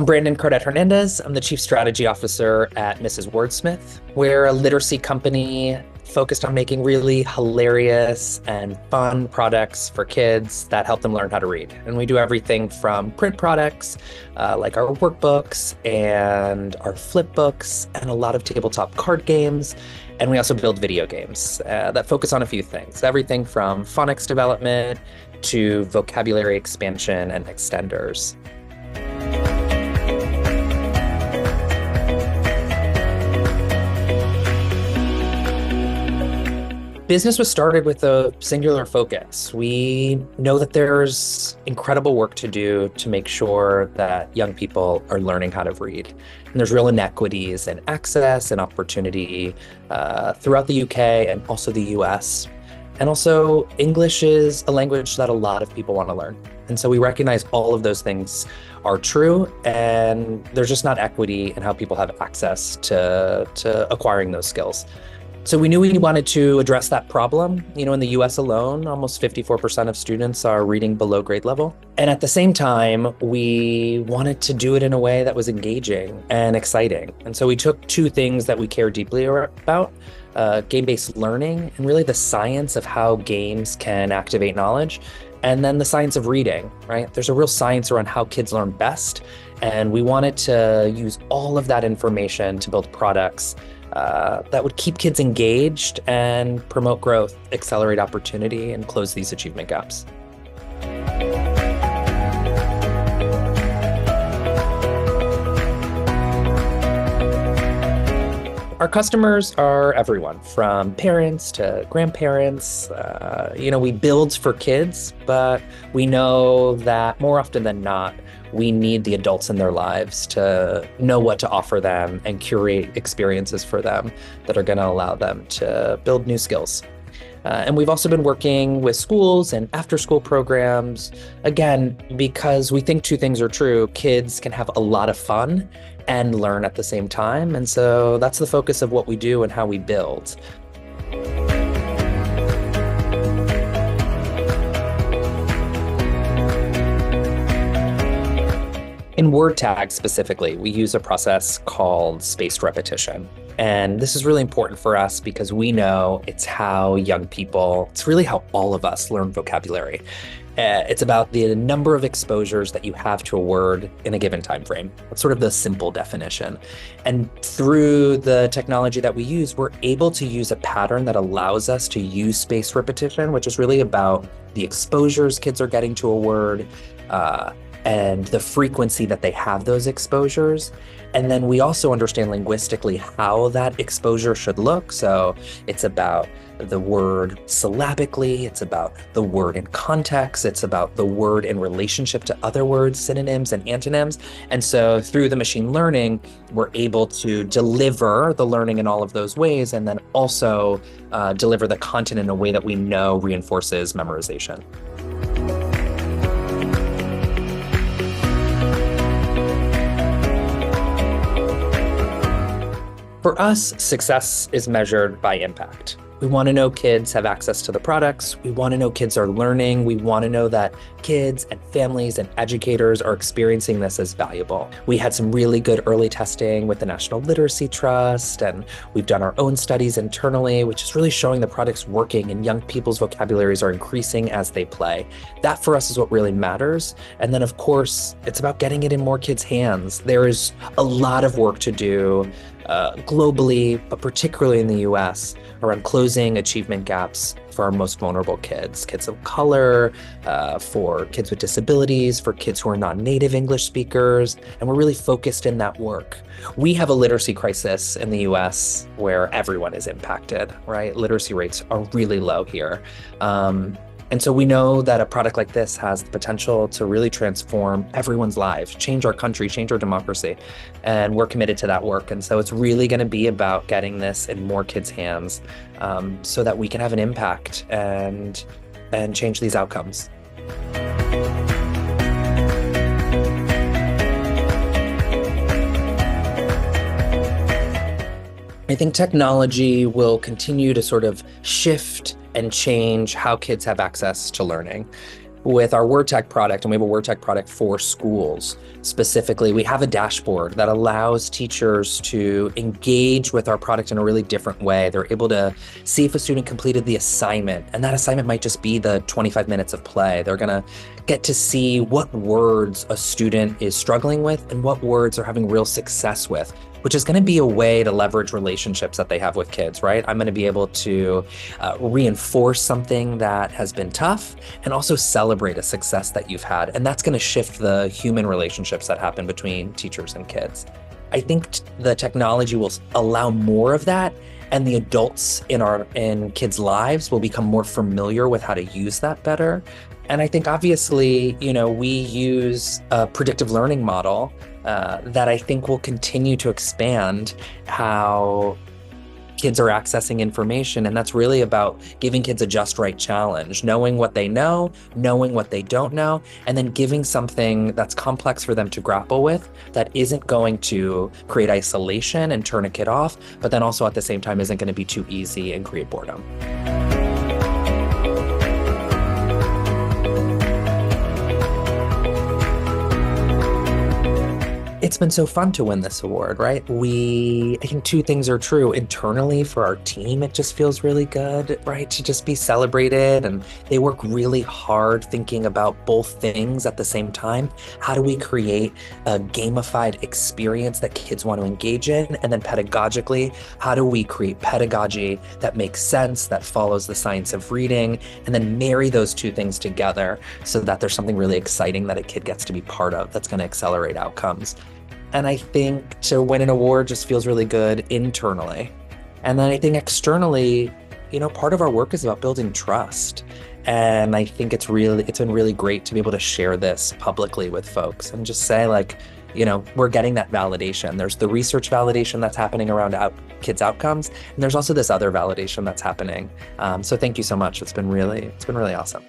I'm Brandon Cardet Hernandez. I'm the Chief Strategy Officer at Mrs. Wordsmith. We're a literacy company focused on making really hilarious and fun products for kids that help them learn how to read. And we do everything from print products, like our workbooks and our flip books, and a lot of tabletop card games. And we also build video games that focus on a few things, everything from phonics development to vocabulary expansion and extenders. Business was started with a singular focus. We know that there's incredible work to do to make sure that young people are learning how to read. And there's real inequities in access and opportunity throughout the UK and also the US. And also, English is a language that a lot of people want to learn. And so we recognize all of those things are true, and there's just not equity in how people have access to acquiring those skills. So we knew we wanted to address that problem. You know, in the US alone, almost 54% of students are reading below grade level. And at the same time, we wanted to do it in a way that was engaging and exciting. And so we took two things that we care deeply about, game-based learning and really the science of how games can activate knowledge, and then the science of reading, right? There's a real science around how kids learn best. And we wanted to use all of that information to build products that would keep kids engaged and promote growth, accelerate opportunity, and close these achievement gaps. Our customers are everyone from parents to grandparents. We build for kids, but we know that more often than not, we need the adults in their lives to know what to offer them and curate experiences for them that are going to allow them to build new skills. And we've also been working with schools and after-school programs, again, because we think two things are true. Kids can have a lot of fun and learn at the same time. And so that's the focus of what we do and how we build. In WordTag specifically, we use a process called spaced repetition. And this is really important for us because we know it's how young people, it's really how all of us learn vocabulary. It's about the number of exposures that you have to a word in a given time frame. That's sort of the simple definition. And through the technology that we use, we're able to use a pattern that allows us to use spaced repetition, which is really about the exposures kids are getting to a word, and the frequency that they have those exposures. And then we also understand linguistically how that exposure should look. So it's about the word syllabically, it's about the word in context, it's about the word in relationship to other words, synonyms and antonyms. And so through the machine learning, we're able to deliver the learning in all of those ways, and then also deliver the content in a way that we know reinforces memorization. For us, success is measured by impact. We want to know kids have access to the products. We want to know kids are learning. We want to know that kids and families and educators are experiencing this as valuable. We had some really good early testing with the National Literacy Trust, and we've done our own studies internally, which is really showing the products working and young people's vocabularies are increasing as they play. That for us is what really matters. And then of course, it's about getting it in more kids' hands. There is a lot of work to do globally, but particularly in the US, around closing achievement gaps for our most vulnerable kids, kids of color, for kids with disabilities, for kids who are not native English speakers, and we're really focused in that work. We have a literacy crisis in the US where everyone is impacted, right? Literacy rates are really low here. And so we know that a product like this has the potential to really transform everyone's lives, change our country, change our democracy. And we're committed to that work. And so it's really going to be about getting this in more kids' hands so that we can have an impact and change these outcomes. I think technology will continue to sort of shift and change how kids have access to learning. with our WordTag product, and we have a WordTag product for schools specifically, we have a dashboard that allows teachers to engage with our product in a really different way. They're able to see if a student completed the assignment, and that assignment might just be the 25 minutes of play. They're gonna get to see what words a student is struggling with and what words they're having real success with, which is going to be a way to leverage relationships that they have with kids, right? I'm going to be able to reinforce something that has been tough and also celebrate a success that you've had. And that's going to shift the human relationships that happen between teachers and kids. I think the technology will allow more of that, and the adults in kids' lives will become more familiar with how to use that better. And I think obviously, we use a predictive learning model that I think will continue to expand how kids are accessing information. And that's really about giving kids a just right challenge, knowing what they know, knowing what they don't know, and then giving something that's complex for them to grapple with that isn't going to create isolation and turn a kid off, but then also at the same time isn't going to be too easy and create boredom. It's been so fun to win this award, right? I think two things are true. Internally for our team, it just feels really good, right? To just be celebrated, and they work really hard thinking about both things at the same time. How do we create a gamified experience that kids want to engage in? And then pedagogically, how do we create pedagogy that makes sense, that follows the science of reading, and then marry those two things together so that there's something really exciting that a kid gets to be part of that's going to accelerate outcomes. And I think to win an award just feels really good internally. And then I think externally, part of our work is about building trust. And I think it's been really great to be able to share this publicly with folks and just say, we're getting that validation. There's the research validation that's happening around kids' outcomes, and there's also this other validation that's happening. So thank you so much. It's been really awesome.